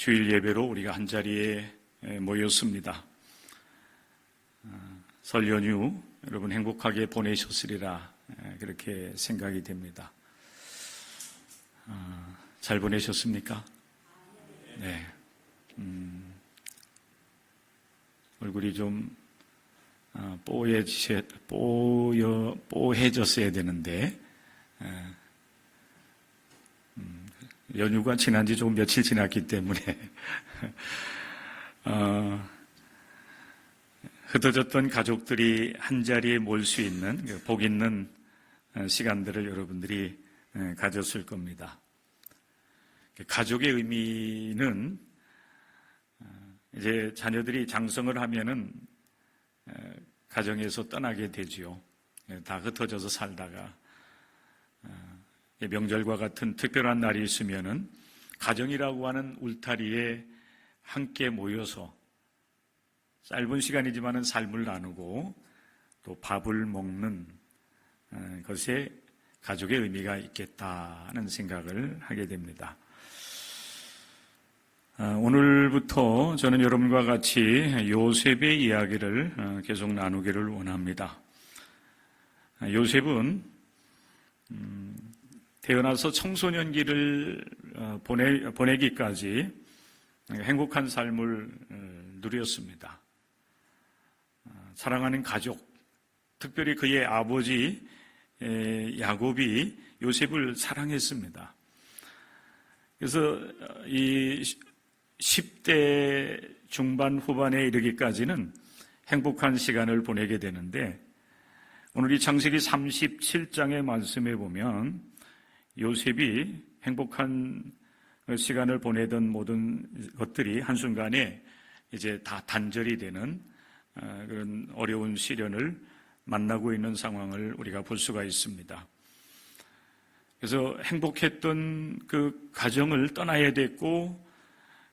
주일 예배로 우리가 한자리에 모였습니다. 설 연휴 여러분 행복하게 보내셨으리라 그렇게 생각이 됩니다. 잘 보내셨습니까? 네. 얼굴이 좀 뽀해졌어야 되는데 연휴가 지난 지 조금 며칠 지났기 때문에 흩어졌던 가족들이 한자리에 모일 수 있는 복 있는 시간들을 여러분들이 가졌을 겁니다. 가족의 의미는 이제 자녀들이 장성을 하면은 가정에서 떠나게 되지요. 다 흩어져서 살다가 명절과 같은 특별한 날이 있으면은 가정이라고 하는 울타리에 함께 모여서 짧은 시간이지만은 삶을 나누고 또 밥을 먹는 것에 가족의 의미가 있겠다는 생각을 하게 됩니다. 오늘부터 저는 여러분과 같이 요셉의 이야기를 계속 나누기를 원합니다. 요셉은 태어나서 청소년기를 보내기까지 행복한 삶을 누렸습니다. 사랑하는 가족, 특별히 그의 아버지 야곱이 요셉을 사랑했습니다. 그래서 이 10대 중반 후반에 이르기까지는 행복한 시간을 보내게 되는데 오늘 이 창세기 37장의 말씀에 보면 요셉이 행복한 시간을 보내던 모든 것들이 한순간에 이제 다 단절이 되는 그런 어려운 시련을 만나고 있는 상황을 우리가 볼 수가 있습니다. 그래서 행복했던 그 가정을 떠나야 됐고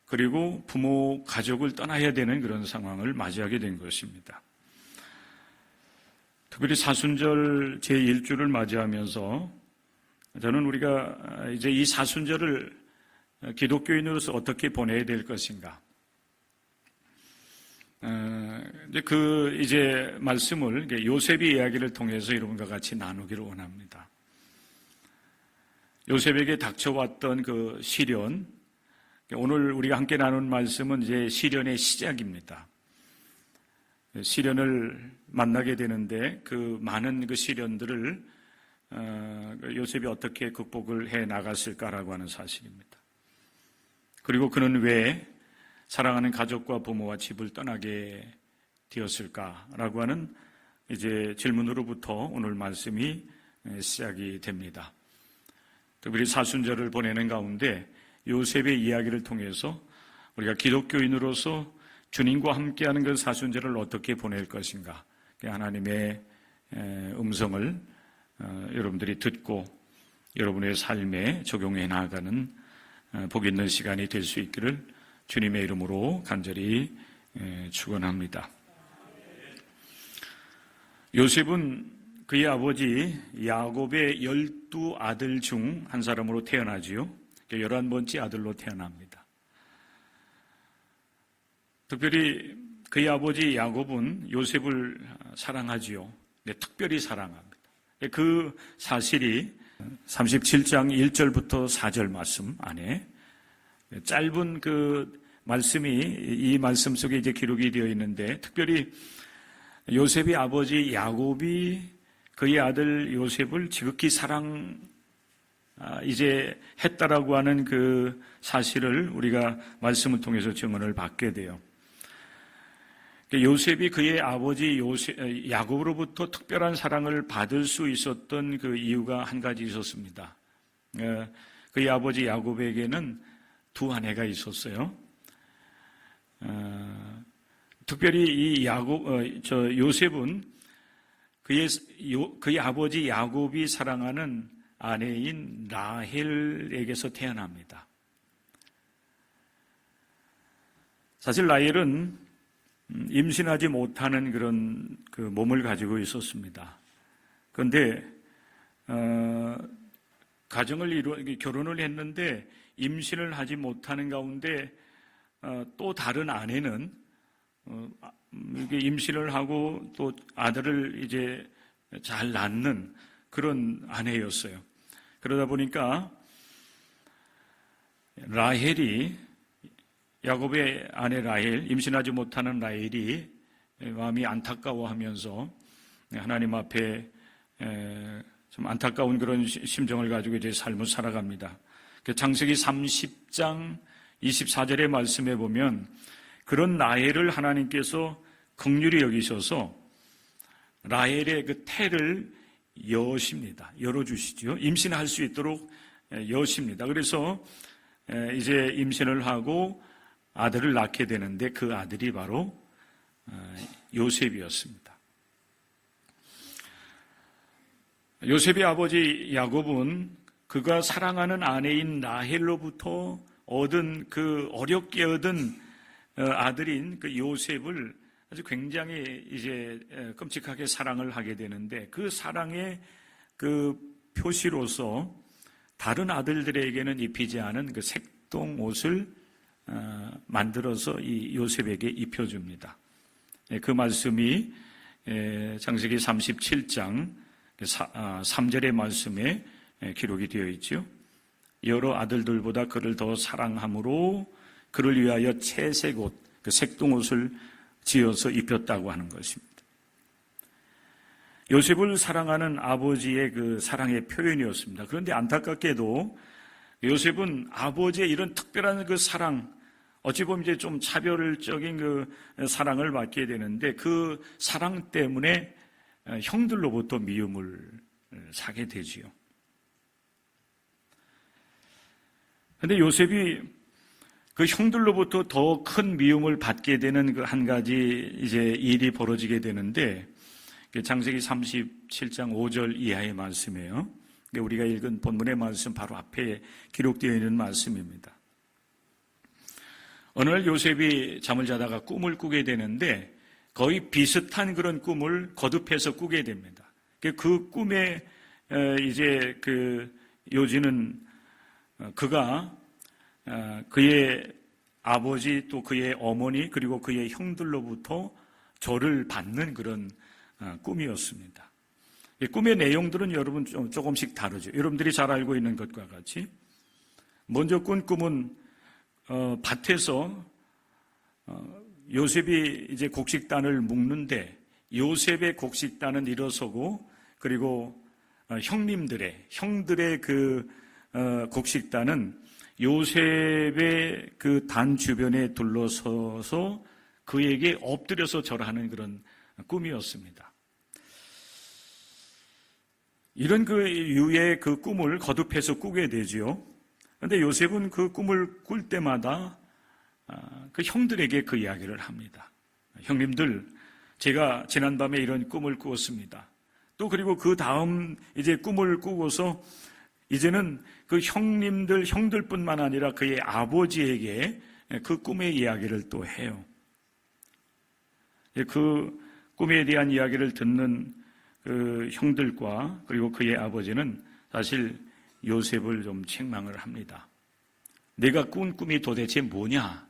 그리고 부모, 가족을 떠나야 되는 그런 상황을 맞이하게 된 것입니다. 특별히 사순절 제1주를 맞이하면서 저는 우리가 이제 이 사순절을 기독교인으로서 어떻게 보내야 될 것인가. 이제 말씀을 요셉의 이야기를 통해서 여러분과 같이 나누기를 원합니다. 요셉에게 닥쳐왔던 그 시련, 오늘 우리가 함께 나눈 말씀은 이제 시련의 시작입니다. 시련을 만나게 되는데 그 많은 그 시련들을 요셉이 어떻게 극복을 해 나갔을까라고 하는 사실입니다. 그리고 그는 왜 사랑하는 가족과 부모와 집을 떠나게 되었을까라고 하는 이제 질문으로부터 오늘 말씀이 시작이 됩니다. 특별히 사순절을 보내는 가운데 요셉의 이야기를 통해서 우리가 기독교인으로서 주님과 함께하는 그 사순절을 어떻게 보낼 것인가, 하나님의 음성을 여러분들이 듣고 여러분의 삶에 적용해 나가는 복 있는 시간이 될 수 있기를 주님의 이름으로 간절히 축원합니다. 요셉은 그의 아버지 야곱의 12아들 중 한 사람으로 태어나지요. 11번째 아들로 태어납니다. 특별히 그의 아버지 야곱은 요셉을 사랑하지요. 네, 특별히 사랑합니다. 그 사실이 37장 1절부터 4절 말씀 안에 짧은 그 말씀이 이 말씀 속에 이제 기록이 되어 있는데 특별히 요셉의 아버지 야곱이 그의 아들 요셉을 지극히 이제 했다라고 하는 그 사실을 우리가 말씀을 통해서 증언을 받게 돼요. 요셉이 그의 아버지 야곱으로부터 특별한 사랑을 받을 수 있었던 그 이유가 한 가지 있었습니다. 그의 아버지 야곱에게는 두 아내가 있었어요. 특별히 이 요셉은 그의 아버지 야곱이 사랑하는 아내인 라헬에게서 태어납니다. 사실 라헬은 임신하지 못하는 그런 그 몸을 가지고 있었습니다. 그런데 결혼을 했는데 임신을 하지 못하는 가운데 또 다른 아내는 이게 임신을 하고 또 아들을 이제 잘 낳는 그런 아내였어요. 그러다 보니까 라헬이, 야곱의 아내 라헬, 임신하지 못하는 라헬이 마음이 안타까워하면서 하나님 앞에 좀 안타까운 그런 심정을 가지고 이제 삶을 살아갑니다. 창세기 30장 24절의 말씀에 보면 그런 라헬을 하나님께서 긍휼히 여기셔서 라헬의 그 태를 여십니다. 열어주시죠. 임신할 수 있도록 여십니다. 그래서 이제 임신을 하고 아들을 낳게 되는데 그 아들이 바로 요셉이었습니다. 요셉의 아버지 야곱은 그가 사랑하는 아내인 라헬로부터 얻은 어렵게 얻은 아들인 그 요셉을 아주 굉장히 이제 끔찍하게 사랑을 하게 되는데 그 사랑의 그 표시로서 다른 아들들에게는 입히지 않은 그 색동 옷을 만들어서 이 요셉에게 입혀줍니다. 그 말씀이 창세기 37장 3절의 말씀에 기록이 되어 있죠. 여러 아들들보다 그를 더 사랑함으로 그를 위하여 채색 옷, 그 색동 옷을 지어서 입혔다고 하는 것입니다. 요셉을 사랑하는 아버지의 그 사랑의 표현이었습니다. 그런데 안타깝게도 요셉은 아버지의 이런 특별한 그 사랑, 어찌 보면 이제 좀 차별적인 그 사랑을 받게 되는데 그 사랑 때문에 형들로부터 미움을 사게 되지요. 그런데 요셉이 그 형들로부터 더 큰 미움을 받게 되는 그 한 가지 이제 일이 벌어지게 되는데 창세기 37장 5절 이하의 말씀이에요. 우리가 읽은 본문의 말씀 바로 앞에 기록되어 있는 말씀입니다. 어느 날 요셉이 잠을 자다가 꿈을 꾸게 되는데 거의 비슷한 그런 꿈을 거듭해서 꾸게 됩니다. 그 꿈에 이제 그 요지는 그가 그의 아버지 또 그의 어머니 그리고 그의 형들로부터 조를 받는 그런 꿈이었습니다. 꿈의 내용들은 여러분 조금씩 다르죠. 여러분들이 잘 알고 있는 것과 같이 먼저 꾼 꿈은 밭에서 요셉이 이제 곡식단을 묶는데 요셉의 곡식단은 일어서고 그리고 형들의 그 곡식단은 요셉의 그 단 주변에 둘러서서 그에게 엎드려서 절하는 그런 꿈이었습니다. 이런 그 유의 그 꿈을 거듭해서 꾸게 되지요. 그런데 요셉은 그 꿈을 꿀 때마다 그 형들에게 그 이야기를 합니다. 형님들, 제가 지난밤에 이런 꿈을 꾸었습니다. 또 그리고 그 다음 이제 꿈을 꾸고서 이제는 그 형들뿐만 아니라 그의 아버지에게 그 꿈의 이야기를 또 해요. 그 꿈에 대한 이야기를 듣는 그 형들과 그리고 그의 아버지는 사실 요셉을 좀 책망을 합니다. 내가 꾼 꿈이 도대체 뭐냐?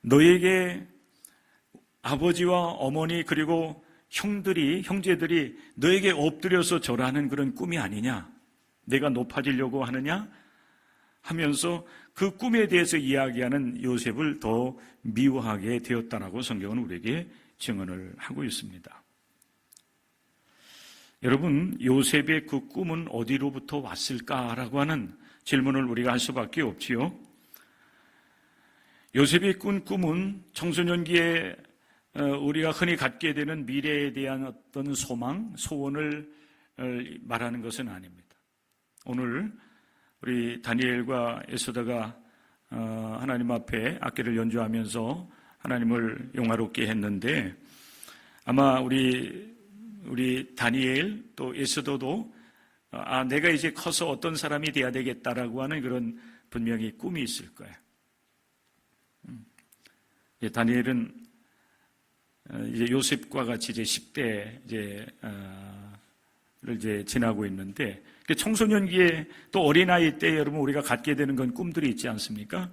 너에게 아버지와 어머니 그리고 형제들이 너에게 엎드려서 절하는 그런 꿈이 아니냐? 내가 높아지려고 하느냐? 하면서 그 꿈에 대해서 이야기하는 요셉을 더 미워하게 되었다라고 성경은 우리에게 증언을 하고 있습니다. 여러분, 요셉의 그 꿈은 어디로부터 왔을까라고 하는 질문을 우리가 할 수밖에 없지요. 요셉이 꾼 꿈은 청소년기에 우리가 흔히 갖게 되는 미래에 대한 어떤 소망, 소원을 말하는 것은 아닙니다. 오늘 우리 다니엘과 에스더가 하나님 앞에 악기를 연주하면서 하나님을 영화롭게 했는데 아마 우리 다니엘 또 에스더도 내가 이제 커서 어떤 사람이 돼야 되겠다라고 하는 그런 분명히 꿈이 있을 거예요. 다니엘은 이제 요셉과 같이 이제 10대 이제 이제 지나고 있는데, 청소년기에 또 어린아이 때 여러분 우리가 갖게 되는 건 꿈들이 있지 않습니까?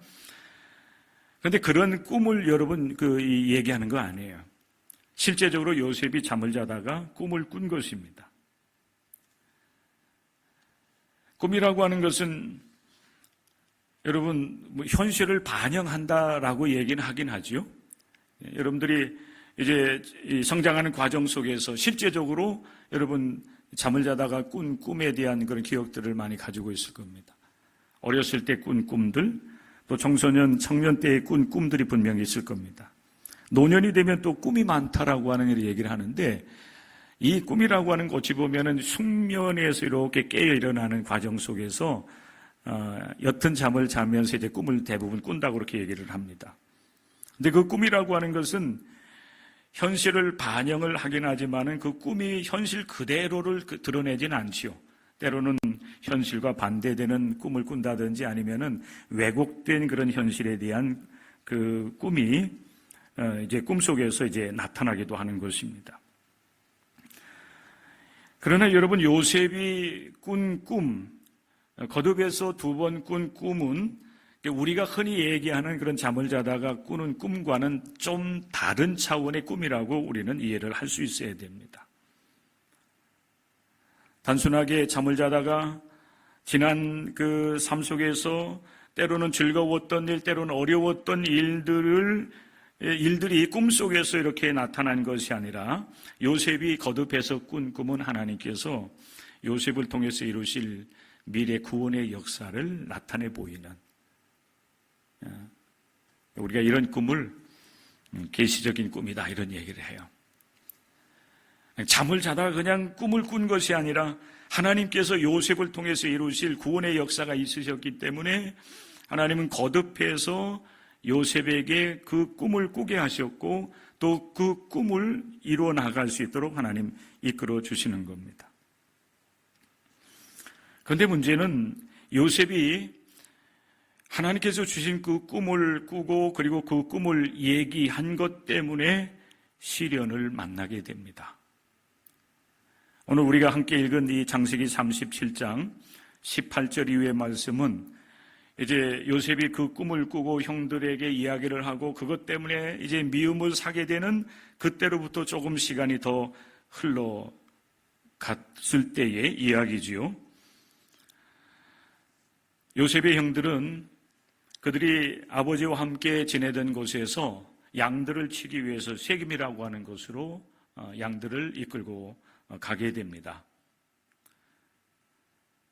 그런데 그런 꿈을 여러분 얘기하는 거 아니에요. 실제적으로 요셉이 잠을 자다가 꿈을 꾼 것입니다. 꿈이라고 하는 것은 여러분 현실을 반영한다라고 얘기는 하긴 하죠. 여러분들이 이제 성장하는 과정 속에서 실제적으로 여러분 잠을 자다가 꾼 꿈에 대한 그런 기억들을 많이 가지고 있을 겁니다. 어렸을 때 꾼 꿈들, 또 청소년, 청년 때의 꾼 꿈들이 분명히 있을 겁니다. 노년이 되면 또 꿈이 많다라고 하는 얘기를 하는데, 이 꿈이라고 하는 것 어찌 보면은 숙면에서 이렇게 깨어 일어나는 과정 속에서 옅은 잠을 자면서 이제 꿈을 대부분 꾼다고 그렇게 얘기를 합니다. 근데 그 꿈이라고 하는 것은 현실을 반영을 하긴 하지만은 그 꿈이 현실 그대로를 드러내진 않지요. 때로는 현실과 반대되는 꿈을 꾼다든지 아니면은 왜곡된 그런 현실에 대한 그 꿈이 이제 꿈속에서 이제 나타나기도 하는 것입니다. 그러나 여러분, 요셉이 꾼 꿈, 거듭해서 2번 꾼 꿈은 우리가 흔히 얘기하는 그런 잠을 자다가 꾸는 꿈과는 좀 다른 차원의 꿈이라고 우리는 이해를 할 수 있어야 됩니다. 단순하게 잠을 자다가 지난 그 삶 속에서 때로는 즐거웠던 일, 때로는 어려웠던 일들이 꿈속에서 이렇게 나타난 것이 아니라 요셉이 거듭해서 꾼 꿈은 하나님께서 요셉을 통해서 이루실 미래 구원의 역사를 나타내 보이는, 우리가 이런 꿈을 계시적인 꿈이다 이런 얘기를 해요. 잠을 자다가 그냥 꿈을 꾼 것이 아니라 하나님께서 요셉을 통해서 이루실 구원의 역사가 있으셨기 때문에 하나님은 거듭해서 요셉에게 그 꿈을 꾸게 하셨고 또 그 꿈을 이루어 나갈 수 있도록 하나님 이끌어 주시는 겁니다. 그런데 문제는 요셉이 하나님께서 주신 그 꿈을 꾸고 그리고 그 꿈을 얘기한 것 때문에 시련을 만나게 됩니다. 오늘 우리가 함께 읽은 이 창세기 37장 18절 이후의 말씀은 이제 요셉이 그 꿈을 꾸고 형들에게 이야기를 하고 그것 때문에 이제 미움을 사게 되는 그때로부터 조금 시간이 더 흘러갔을 때의 이야기지요. 요셉의 형들은 그들이 아버지와 함께 지내던 곳에서 양들을 치기 위해서 세겜이라고 하는 곳으로 양들을 이끌고 가게 됩니다.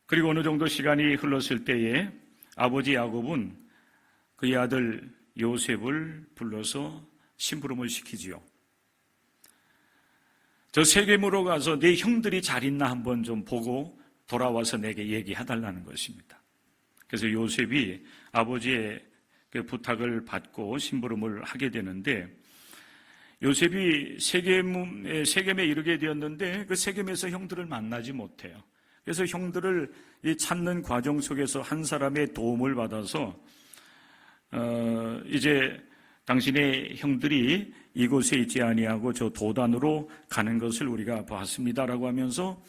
그리고 어느 정도 시간이 흘렀을 때에 아버지 야곱은 그의 아들 요셉을 불러서 심부름을 시키지요. 저 세겜으로 가서 내 형들이 잘 있나 한번 좀 보고 돌아와서 내게 얘기해달라는 것입니다. 그래서 요셉이 아버지의 그 부탁을 받고 심부름을 하게 되는데 요셉이 세겜에 이르게 되었는데 그 세겜에서 형들을 만나지 못해요. 그래서 형들을 찾는 과정 속에서 한 사람의 도움을 받아서 이제 당신의 형들이 이곳에 있지 아니하고 저 도단으로 가는 것을 우리가 봤습니다라고 하면서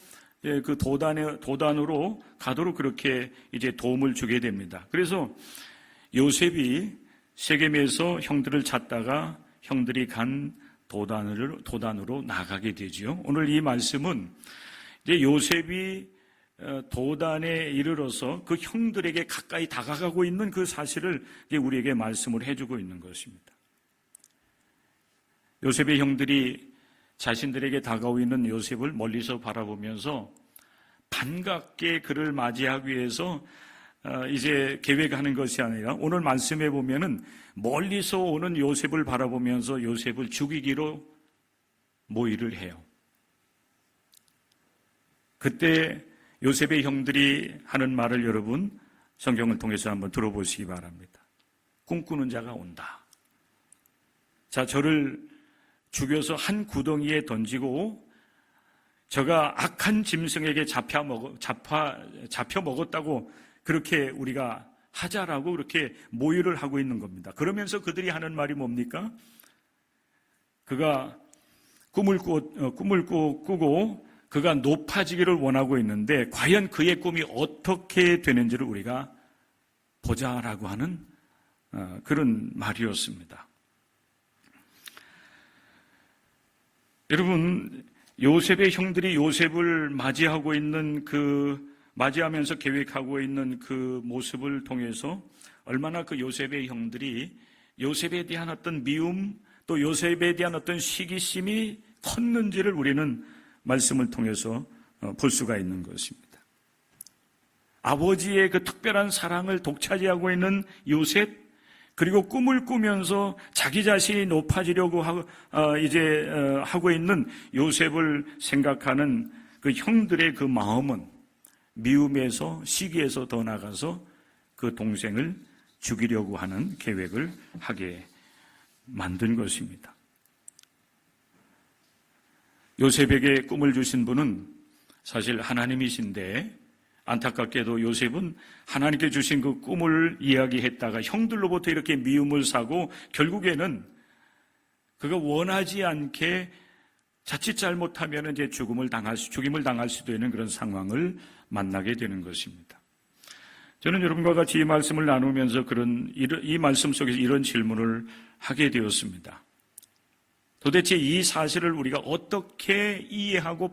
그 도단으로 가도록 그렇게 이제 도움을 주게 됩니다. 그래서 요셉이 세겜에서 형들을 찾다가 형들이 간 도단으로 나가게 되지요. 오늘 이 말씀은 이제 요셉이 도단에 이르러서 그 형들에게 가까이 다가가고 있는 그 사실을 우리에게 말씀을 해주고 있는 것입니다. 요셉의 형들이 자신들에게 다가오고 있는 요셉을 멀리서 바라보면서 반갑게 그를 맞이하기 위해서 이제 계획하는 것이 아니라 오늘 말씀해 보면은 멀리서 오는 요셉을 바라보면서 요셉을 죽이기로 모의를 해요. 그때 요셉의 형들이 하는 말을 여러분 성경을 통해서 한번 들어보시기 바랍니다. 꿈꾸는 자가 온다. 자, 저를 죽여서 한 구덩이에 던지고 저가 악한 짐승에게 잡혀 먹었다고 그렇게 우리가 하자라고 그렇게 모의를 하고 있는 겁니다. 그러면서 그들이 하는 말이 뭡니까? 그가 꿈을 꾸고 그가 높아지기를 원하고 있는데 과연 그의 꿈이 어떻게 되는지를 우리가 보자라고 하는 그런 말이었습니다. 여러분, 요셉의 형들이 요셉을 맞이하면서 계획하고 있는 그 모습을 통해서 얼마나 그 요셉의 형들이 요셉에 대한 어떤 미움, 또 요셉에 대한 어떤 시기심이 컸는지를 우리는 말씀을 통해서 볼 수가 있는 것입니다. 아버지의 그 특별한 사랑을 독차지하고 있는 요셉, 그리고 꿈을 꾸면서 자기 자신이 높아지려고 하고 있는 요셉을 생각하는 그 형들의 그 마음은 미움에서, 시기에서 더 나가서 그 동생을 죽이려고 하는 계획을 하게 만든 것입니다. 요셉에게 꿈을 주신 분은 사실 하나님이신데, 안타깝게도 요셉은 하나님께 주신 그 꿈을 이야기했다가 형들로부터 이렇게 미움을 사고 결국에는 그가 원하지 않게 자칫 잘못하면 이제 죽임을 당할 수도 있는 그런 상황을 만나게 되는 것입니다. 저는 여러분과 같이 이 말씀을 나누면서 이 말씀 속에서 이런 질문을 하게 되었습니다. 도대체 이 사실을 우리가 어떻게 이해하고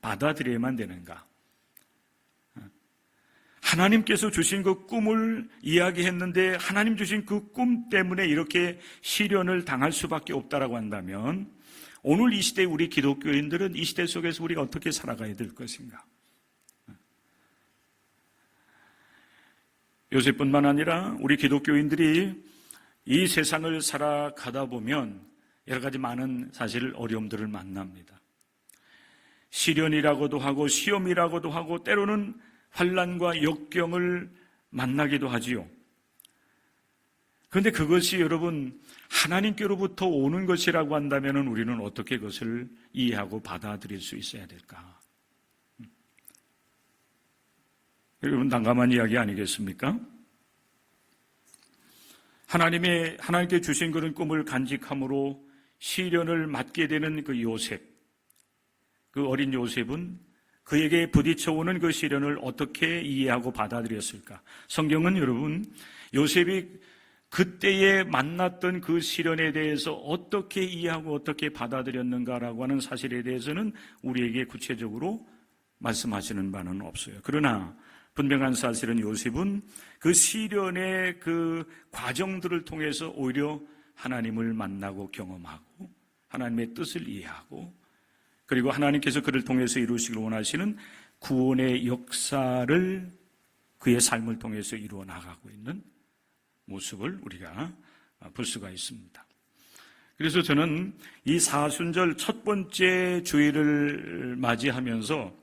받아들여야만 되는가? 하나님께서 주신 그 꿈을 이야기했는데 하나님 주신 그 꿈 때문에 이렇게 시련을 당할 수밖에 없다라고 한다면 오늘 이 시대 우리 기독교인들은 이 시대 속에서 우리가 어떻게 살아가야 될 것인가? 요셉뿐만 아니라 우리 기독교인들이 이 세상을 살아가다 보면 여러 가지 많은 사실 어려움들을 만납니다. 시련이라고도 하고 시험이라고도 하고 때로는 환난과 역경을 만나기도 하지요. 그런데 그것이 여러분 하나님께로부터 오는 것이라고 한다면 우리는 어떻게 그것을 이해하고 받아들일 수 있어야 될까? 여러분 난감한 이야기 아니겠습니까? 하나님께 주신 그런 꿈을 간직함으로 시련을 맞게 되는 그 요셉, 그 어린 요셉은 그에게 부딪혀오는 그 시련을 어떻게 이해하고 받아들였을까? 성경은 여러분, 요셉이 그때에 만났던 그 시련에 대해서 어떻게 이해하고 어떻게 받아들였는가라고 하는 사실에 대해서는 우리에게 구체적으로 말씀하시는 바는 없어요. 그러나 분명한 사실은 요셉은 그 시련의 그 과정들을 통해서 오히려 하나님을 만나고 경험하고 하나님의 뜻을 이해하고 그리고 하나님께서 그를 통해서 이루시길 원하시는 구원의 역사를 그의 삶을 통해서 이루어 나가고 있는 모습을 우리가 볼 수가 있습니다. 그래서 저는 이 사순절 첫 번째 주일을 맞이하면서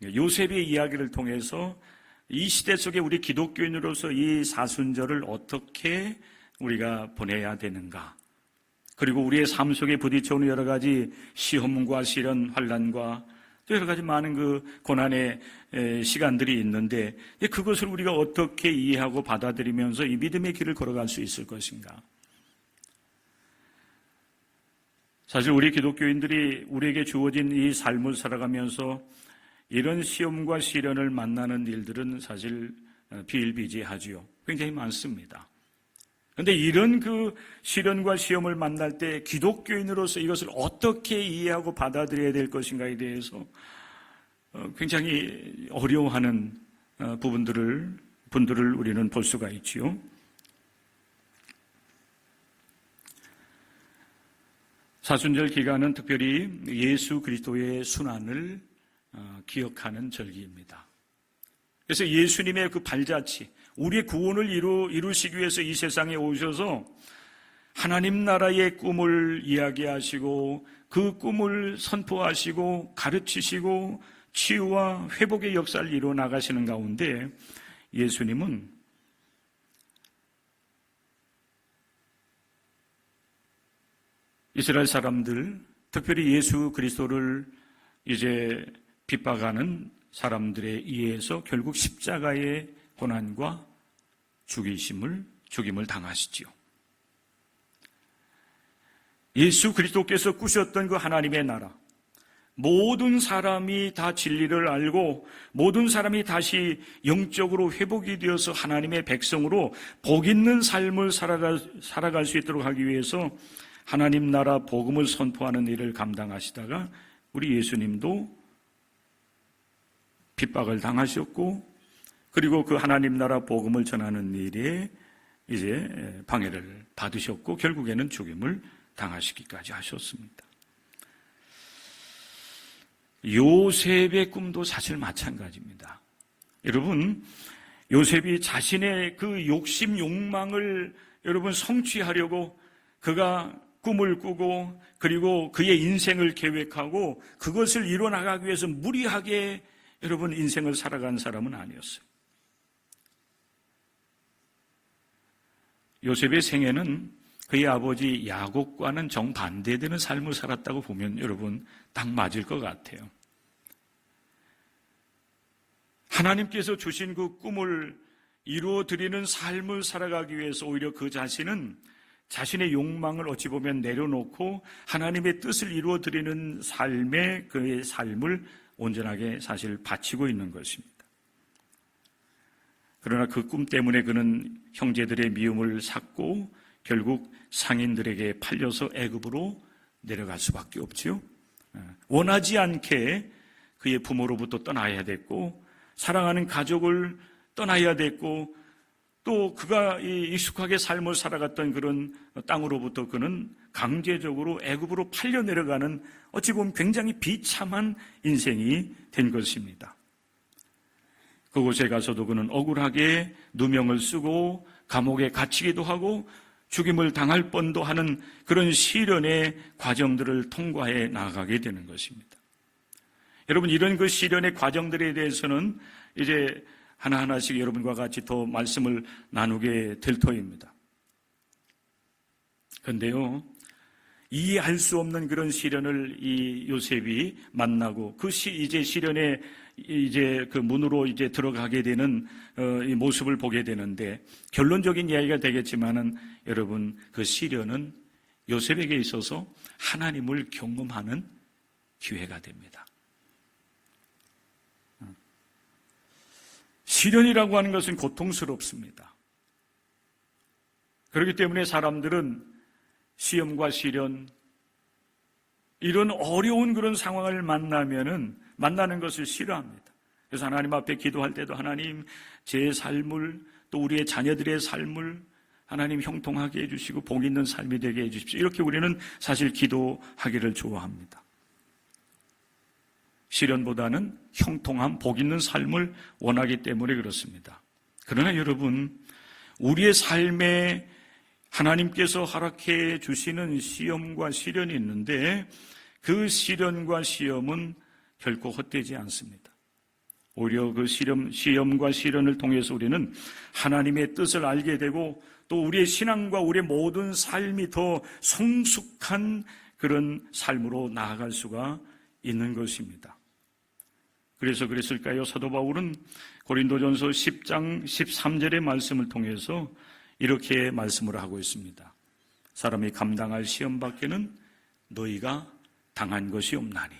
요셉의 이야기를 통해서 이 시대 속에 우리 기독교인으로서 이 사순절을 어떻게 우리가 보내야 되는가, 그리고 우리의 삶 속에 부딪혀오는 여러 가지 시험과 시련, 환난과 또 여러 가지 많은 그 고난의 시간들이 있는데 그것을 우리가 어떻게 이해하고 받아들이면서 이 믿음의 길을 걸어갈 수 있을 것인가? 사실 우리 기독교인들이 우리에게 주어진 이 삶을 살아가면서 이런 시험과 시련을 만나는 일들은 사실 비일비재하지요. 굉장히 많습니다. 그런데 이런 그 시련과 시험을 만날 때 기독교인으로서 이것을 어떻게 이해하고 받아들여야 될 것인가에 대해서 굉장히 어려워하는 분들을 우리는 볼 수가 있지요. 사순절 기간은 특별히 예수 그리스도의 순환을 기억하는 절기입니다. 그래서 예수님의 그 발자취, 우리의 구원을 이루시기 위해서 이 세상에 오셔서 하나님 나라의 꿈을 이야기하시고 그 꿈을 선포하시고 가르치시고 치유와 회복의 역사를 이루어 나가시는 가운데 예수님은 이스라엘 사람들, 특별히 예수 그리스도를 이제 핍박하는 사람들에 의해서 결국 십자가의 고난과 죽임을 당하시지요. 예수 그리스도께서 꾸셨던 그 하나님의 나라, 모든 사람이 다 진리를 알고 모든 사람이 다시 영적으로 회복이 되어서 하나님의 백성으로 복 있는 삶을 살아갈 수 있도록 하기 위해서 하나님 나라 복음을 선포하는 일을 감당하시다가 우리 예수님도 핍박을 당하셨고, 그리고 그 하나님 나라 복음을 전하는 일에 이제 방해를 받으셨고, 결국에는 죽임을 당하시기까지 하셨습니다. 요셉의 꿈도 사실 마찬가지입니다. 여러분, 요셉이 자신의 그 욕심, 욕망을 여러분 성취하려고 그가 꿈을 꾸고, 그리고 그의 인생을 계획하고 그것을 이뤄나가기 위해서 무리하게 여러분 인생을 살아간 사람은 아니었어요. 요셉의 생애는 그의 아버지 야곱과는 정반대되는 삶을 살았다고 보면 여러분 딱 맞을 것 같아요. 하나님께서 주신 그 꿈을 이루어드리는 삶을 살아가기 위해서 오히려 그 자신은 자신의 욕망을 어찌 보면 내려놓고 하나님의 뜻을 이루어드리는 삶에 그의 삶을 온전하게 사실 바치고 있는 것입니다. 그러나 그 꿈 때문에 그는 형제들의 미움을 샀고 결국 상인들에게 팔려서 애굽으로 내려갈 수밖에 없지요. 원하지 않게 그의 부모로부터 떠나야 됐고, 사랑하는 가족을 떠나야 됐고, 또 그가 익숙하게 삶을 살아갔던 그런 땅으로부터 그는 강제적으로 애굽으로 팔려 내려가는 어찌 보면 굉장히 비참한 인생이 된 것입니다. 그곳에 가서도 그는 억울하게 누명을 쓰고 감옥에 갇히기도 하고 죽임을 당할 뻔도 하는 그런 시련의 과정들을 통과해 나가게 되는 것입니다. 여러분, 이런 그 시련의 과정들에 대해서는 이제 하나하나씩 여러분과 같이 더 말씀을 나누게 될 터입니다. 그런데요, 이해할 수 없는 그런 시련을 이 요셉이 만나고 이제 시련의 이제 그 문으로 이제 들어가게 되는 이 모습을 보게 되는데, 결론적인 이야기가 되겠지만은 여러분, 그 시련은 요셉에게 있어서 하나님을 경험하는 기회가 됩니다. 시련이라고 하는 것은 고통스럽습니다. 그렇기 때문에 사람들은 시험과 시련, 이런 어려운 그런 상황을 만나는 것을 싫어합니다. 그래서 하나님 앞에 기도할 때도 하나님, 제 삶을, 또 우리의 자녀들의 삶을 하나님 형통하게 해주시고 복 있는 삶이 되게 해주십시오. 이렇게 우리는 사실 기도하기를 좋아합니다. 시련보다는 형통함, 복 있는 삶을 원하기 때문에 그렇습니다. 그러나 여러분, 우리의 삶에 하나님께서 허락해 주시는 시험과 시련이 있는데, 그 시련과 시험은 결코 헛되지 않습니다. 오히려 그 시험과 시련을 통해서 우리는 하나님의 뜻을 알게 되고, 또 우리의 신앙과 우리의 모든 삶이 더 성숙한 그런 삶으로 나아갈 수가 있는 것입니다. 그래서 그랬을까요? 사도 바울은 고린도전서 10장 13절의 말씀을 통해서 이렇게 말씀을 하고 있습니다. 사람이 감당할 시험 밖에는 너희가 당한 것이 없나니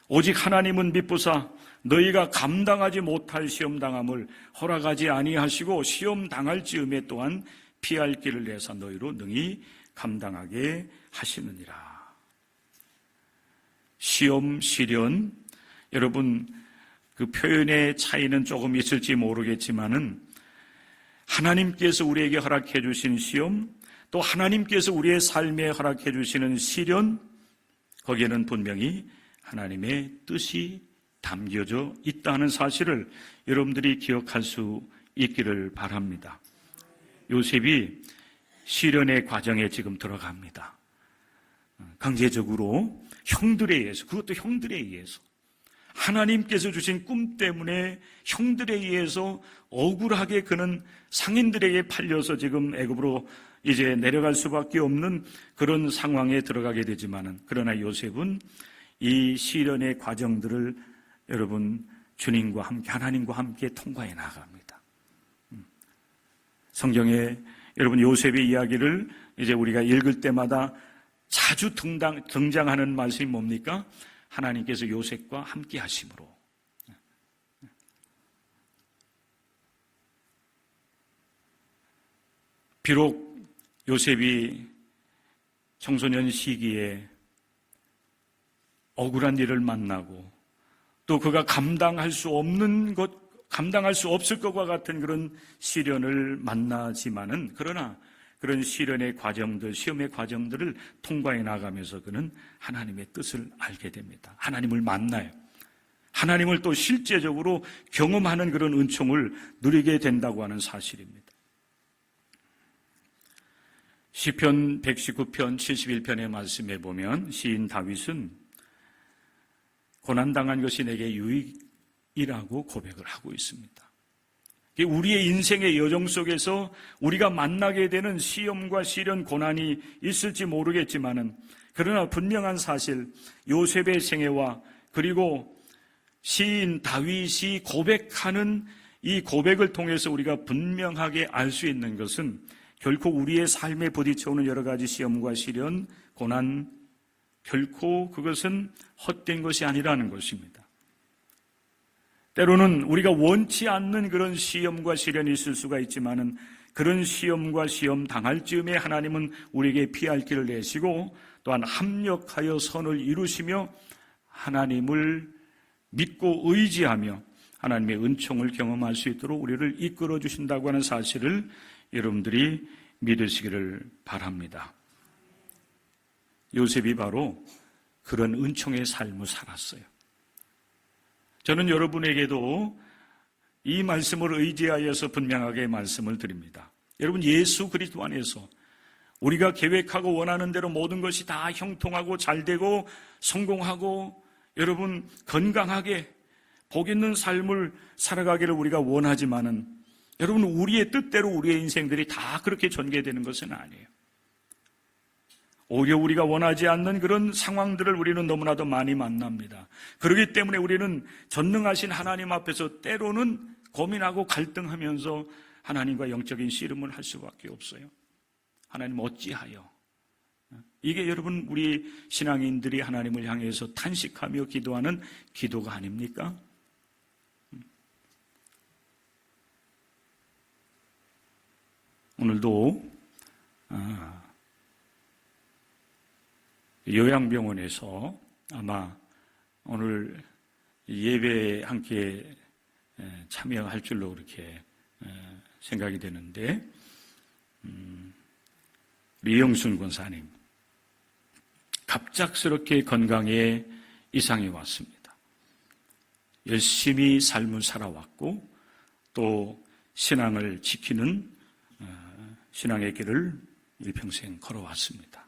오직 하나님은 미쁘사 너희가 감당하지 못할 시험 당함을 허락하지 아니하시고 시험 당할 즈음에 또한 피할 길을 내사 너희로 능히 감당하게 하시느니라. 시험, 시련, 여러분 그 표현의 차이는 조금 있을지 모르겠지만은 하나님께서 우리에게 허락해 주신 시험, 또 하나님께서 우리의 삶에 허락해 주시는 시련, 거기에는 분명히 하나님의 뜻이 담겨져 있다는 사실을 여러분들이 기억할 수 있기를 바랍니다. 요셉이 시련의 과정에 지금 들어갑니다. 강제적으로 형들에 의해서, 그것도 형들에 의해서, 하나님께서 주신 꿈 때문에 형들에 의해서 억울하게 그는 상인들에게 팔려서 지금 애굽으로 이제 내려갈 수밖에 없는 그런 상황에 들어가게 되지만은, 그러나 요셉은 이 시련의 과정들을 여러분 주님과 함께, 하나님과 함께 통과해 나갑니다. 성경에 여러분 요셉의 이야기를 이제 우리가 읽을 때마다 자주 등장하는 말씀이 뭡니까? 하나님께서 요셉과 함께 하심으로. 비록 요셉이 청소년 시기에 억울한 일을 만나고 또 그가 감당할 수 없을 것과 같은 그런 시련을 만나지만은, 그러나 그런 시련의 과정들, 시험의 과정들을 통과해 나가면서 그는 하나님의 뜻을 알게 됩니다. 하나님을 만나요. 하나님을 또 실제적으로 경험하는 그런 은총을 누리게 된다고 하는 사실입니다. 시편 119편 71편의 말씀에 보면 시인 다윗은 고난당한 것이 내게 유익이라고 고백을 하고 있습니다. 우리의 인생의 여정 속에서 우리가 만나게 되는 시험과 시련, 고난이 있을지 모르겠지만은, 그러나 분명한 사실, 요셉의 생애와 그리고 시인 다윗이 고백하는 이 고백을 통해서 우리가 분명하게 알 수 있는 것은, 결코 우리의 삶에 부딪혀오는 여러 가지 시험과 시련, 고난, 결코 그것은 헛된 것이 아니라는 것입니다. 때로는 우리가 원치 않는 그런 시험과 시련이 있을 수가 있지만은, 그런 시험과 시험 당할 즈음에 하나님은 우리에게 피할 길을 내시고 또한 합력하여 선을 이루시며 하나님을 믿고 의지하며 하나님의 은총을 경험할 수 있도록 우리를 이끌어 주신다고 하는 사실을 여러분들이 믿으시기를 바랍니다. 요셉이 바로 그런 은총의 삶을 살았어요. 저는 여러분에게도 이 말씀을 의지하여서 분명하게 말씀을 드립니다. 여러분, 예수 그리스도 안에서 우리가 계획하고 원하는 대로 모든 것이 다 형통하고 잘되고 성공하고 여러분 건강하게 복 있는 삶을 살아가기를 우리가 원하지만은, 여러분, 우리의 뜻대로 우리의 인생들이 다 그렇게 전개되는 것은 아니에요. 오히려 우리가 원하지 않는 그런 상황들을 우리는 너무나도 많이 만납니다. 그렇기 때문에 우리는 전능하신 하나님 앞에서 때로는 고민하고 갈등하면서 하나님과 영적인 씨름을 할 수밖에 없어요. 하나님 어찌하여? 이게 여러분, 우리 신앙인들이 하나님을 향해서 탄식하며 기도하는 기도가 아닙니까? 오늘도 요양병원에서 아마 오늘 예배에 함께 참여할 줄로 그렇게 생각이 되는데, 이영순 권사님 갑작스럽게 건강에 이상이 왔습니다. 열심히 삶을 살아왔고 또 신앙을 지키는 신앙의 길을 일평생 걸어왔습니다.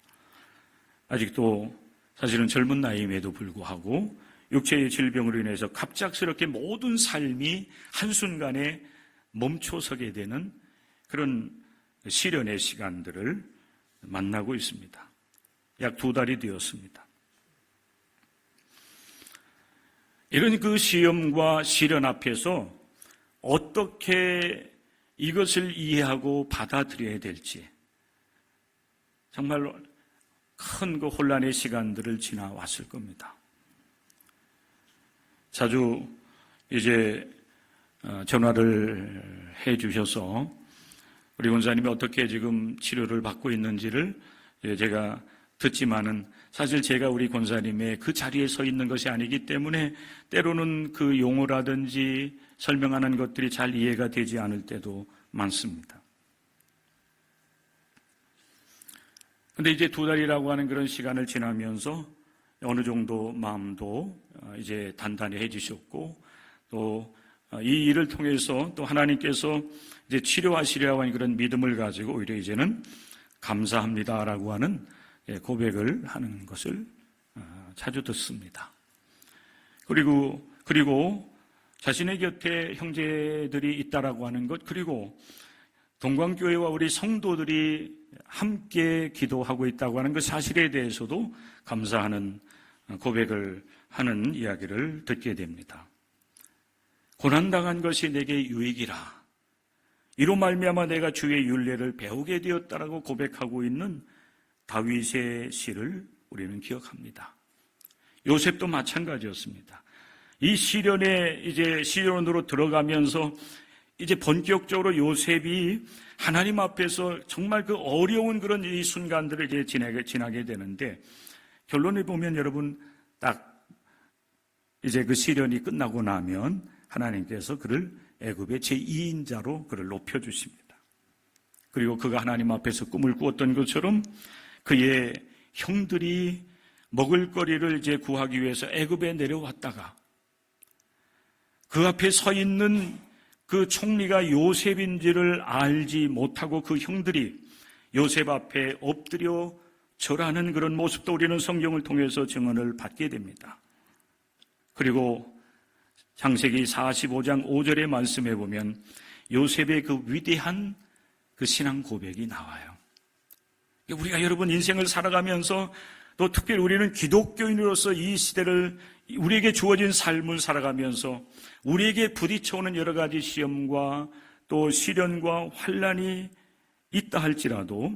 아직도 사실은 젊은 나이임에도 불구하고 육체의 질병으로 인해서 갑작스럽게 모든 삶이 한순간에 멈춰서게 되는 그런 시련의 시간들을 만나고 있습니다. 약 2달이 되었습니다. 이런 그 시험과 시련 앞에서 어떻게 이것을 이해하고 받아들여야 될지, 정말로 큰 그 혼란의 시간들을 지나왔을 겁니다. 자주 이제 전화를 해 주셔서 우리 권사님이 어떻게 지금 치료를 받고 있는지를 제가 듣지만은, 사실 제가 우리 권사님의 그 자리에 서 있는 것이 아니기 때문에 때로는 그 용어라든지 설명하는 것들이 잘 이해가 되지 않을 때도 많습니다. 근데 이제 2달이라고 하는 그런 시간을 지나면서 어느 정도 마음도 이제 단단해지셨고, 또 이 일을 통해서 또 하나님께서 이제 치료하시려고 하는 그런 믿음을 가지고 오히려 이제는 감사합니다라고 하는 고백을 하는 것을 자주 듣습니다. 그리고 자신의 곁에 형제들이 있다라고 하는 것, 그리고 동광교회와 우리 성도들이 함께 기도하고 있다고 하는 그 사실에 대해서도 감사하는 고백을 하는 이야기를 듣게 됩니다. 고난당한 것이 내게 유익이라, 이로 말미암아 내가 주의 율례를 배우게 되었다라고 고백하고 있는 다윗의 시를 우리는 기억합니다. 요셉도 마찬가지였습니다. 이 시련으로 들어가면서 이제 본격적으로 요셉이 하나님 앞에서 정말 그 어려운 그런 이 순간들을 이제 지나게 되는데, 결론을 보면 여러분, 딱 이제 그 시련이 끝나고 나면 하나님께서 그를 애굽의 제2인자로 그를 높여주십니다. 그리고 그가 하나님 앞에서 꿈을 꾸었던 것처럼 그의 형들이 먹을거리를 이제 구하기 위해서 애굽에 내려왔다가 그 앞에 서 있는 그 총리가 요셉인지를 알지 못하고 그 형들이 요셉 앞에 엎드려 절하는 그런 모습도 우리는 성경을 통해서 증언을 받게 됩니다. 그리고 창세기 45장 5절의 말씀에 보면 요셉의 그 위대한 그 신앙 고백이 나와요. 우리가 여러분 인생을 살아가면서 또 특별히 우리는 기독교인으로서 이 시대를 우리에게 주어진 삶을 살아가면서 우리에게 부딪혀오는 여러 가지 시험과 또 시련과 환난이 있다 할지라도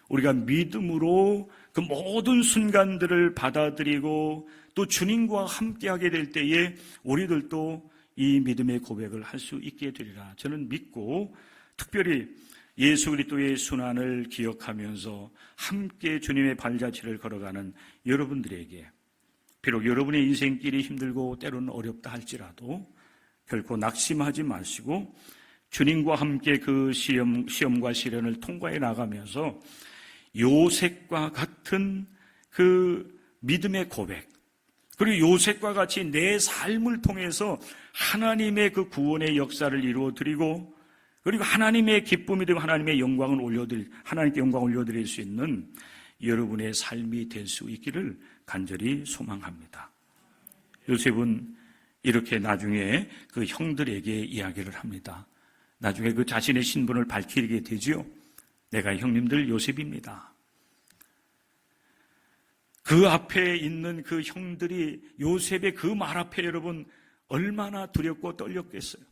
우리가 믿음으로 그 모든 순간들을 받아들이고 또 주님과 함께하게 될 때에 우리들도 이 믿음의 고백을 할 수 있게 되리라 저는 믿고, 특별히 예수 그리스도의 순환을 기억하면서 함께 주님의 발자취를 걸어가는 여러분들에게, 비록 여러분의 인생길이 힘들고 때로는 어렵다 할지라도 결코 낙심하지 마시고 주님과 함께 그 시험과 시련을 통과해 나가면서 요셉과 같은 그 믿음의 고백, 그리고 요셉과 같이 내 삶을 통해서 하나님의 그 구원의 역사를 이루어드리고, 그리고 하나님의 기쁨이 되고 하나님께 영광을 올려드릴 수 있는 여러분의 삶이 될 수 있기를 간절히 소망합니다. 요셉은 이렇게 나중에 그 형들에게 이야기를 합니다. 나중에 그 자신의 신분을 밝히게 되지요. 내가 형님들 요셉입니다. 그 앞에 있는 그 형들이 요셉의 그 말 앞에 여러분 얼마나 두렵고 떨렸겠어요.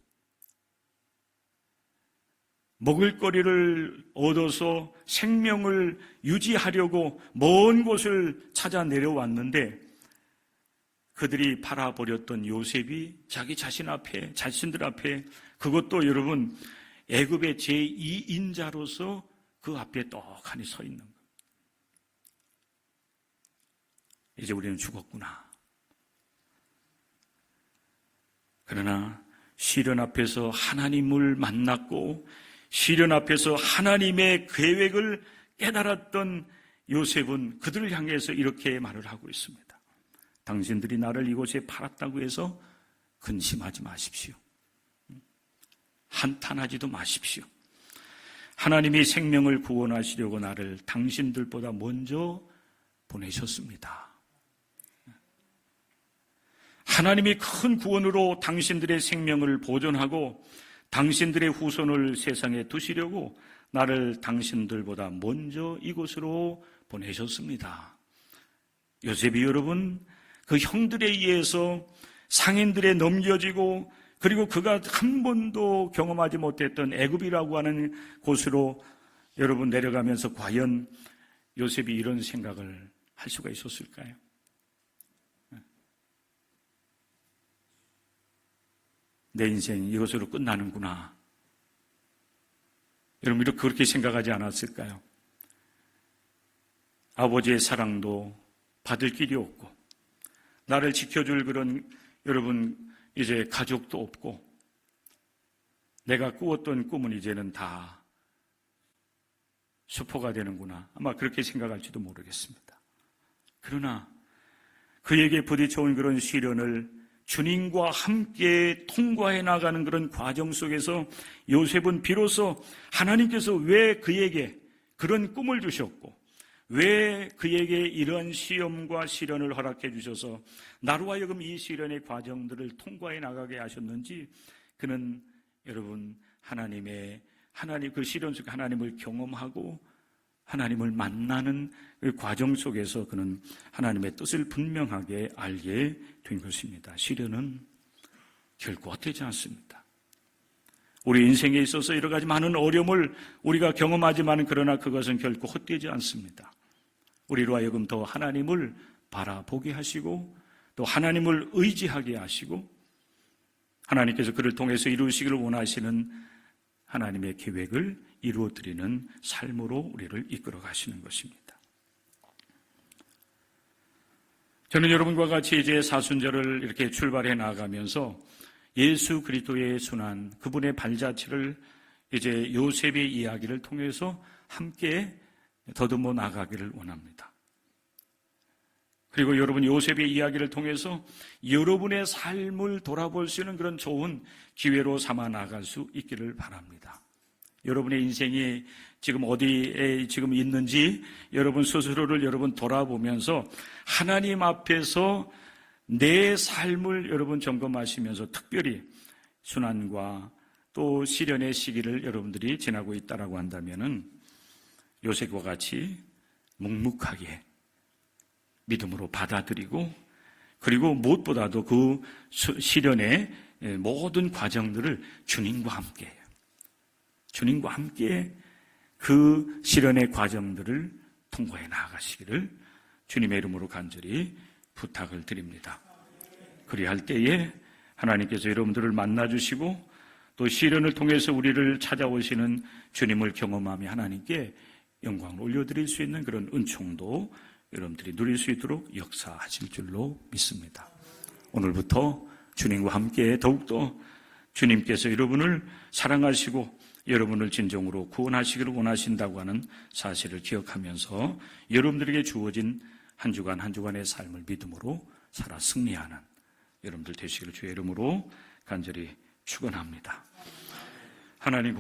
먹을거리를 얻어서 생명을 유지하려고 먼 곳을 찾아 내려왔는데 그들이 팔아버렸던 요셉이 자신들 앞에 그것도 여러분 애굽의 제2인자로서 그 앞에 떡하니 서 있는 거예요. 이제 우리는 죽었구나. 그러나 시련 앞에서 하나님을 만났고 시련 앞에서 하나님의 계획을 깨달았던 요셉은 그들을 향해서 이렇게 말을 하고 있습니다. 당신들이 나를 이곳에 팔았다고 해서 근심하지 마십시오. 한탄하지도 마십시오. 하나님이 생명을 구원하시려고 나를 당신들보다 먼저 보내셨습니다. 하나님이 큰 구원으로 당신들의 생명을 보존하고 당신들의 후손을 세상에 두시려고 나를 당신들보다 먼저 이곳으로 보내셨습니다. 요셉이 여러분 그 형들에 의해서 상인들에 넘겨지고 그리고 그가 한 번도 경험하지 못했던 애굽이라고 하는 곳으로 여러분 내려가면서 과연 요셉이 이런 생각을 할 수가 있었을까요? 내 인생 이것으로 끝나는구나. 여러분 이렇게 그렇게 생각하지 않았을까요? 아버지의 사랑도 받을 길이 없고 나를 지켜줄 그런 여러분 이제 가족도 없고 내가 꾸었던 꿈은 이제는 다 수포가 되는구나. 아마 그렇게 생각할지도 모르겠습니다. 그러나 그에게 부딪혀온 그런 시련을 주님과 함께 통과해 나가는 그런 과정 속에서 요셉은 비로소 하나님께서 왜 그에게 그런 꿈을 주셨고 왜 그에게 이런 시험과 시련을 허락해 주셔서 나로 하여금 이 시련의 과정들을 통과해 나가게 하셨는지 그는 여러분 하나님 그 시련 속에 하나님을 경험하고 하나님을 만나는 그 과정 속에서 그는 하나님의 뜻을 분명하게 알게 된 것입니다. 시련은 결코 헛되지 않습니다. 우리 인생에 있어서 여러 가지 많은 어려움을 우리가 경험하지만 그러나 그것은 결코 헛되지 않습니다. 우리로 하여금 더 하나님을 바라보게 하시고 또 하나님을 의지하게 하시고 하나님께서 그를 통해서 이루시기를 원하시는 하나님의 계획을 이루어드리는 삶으로 우리를 이끌어 가시는 것입니다. 저는 여러분과 같이 이제 사순절을 이렇게 출발해 나가면서 예수 그리스도의 순환, 그분의 발자취를 이제 요셉의 이야기를 통해서 함께 더듬어 나가기를 원합니다. 그리고 여러분 요셉의 이야기를 통해서 여러분의 삶을 돌아볼 수 있는 그런 좋은 기회로 삼아 나갈 수 있기를 바랍니다. 여러분의 인생이 지금 어디에 지금 있는지 여러분 스스로를 여러분 돌아보면서 하나님 앞에서 내 삶을 여러분 점검하시면서 특별히 순환과 또 시련의 시기를 여러분들이 지나고 있다라고 한다면은 요셉과 같이 묵묵하게 믿음으로 받아들이고 그리고 무엇보다도 그 시련의 모든 과정들을 주님과 함께 해요. 주님과 함께 그 시련의 과정들을 통과해 나아가시기를 주님의 이름으로 간절히 부탁을 드립니다. 그리할 때에 하나님께서 여러분들을 만나주시고 또 시련을 통해서 우리를 찾아오시는 주님을 경험하며 하나님께 영광을 올려드릴 수 있는 그런 은총도 여러분들이 누릴 수 있도록 역사하실 줄로 믿습니다. 오늘부터 주님과 함께 더욱더 주님께서 여러분을 사랑하시고 여러분을 진정으로 구원하시기를 원하신다고 하는 사실을 기억하면서 여러분들에게 주어진 한 주간 한 주간의 삶을 믿음으로 살아 승리하는 여러분들 되시기를 주의 이름으로 간절히 축원합니다. 하나님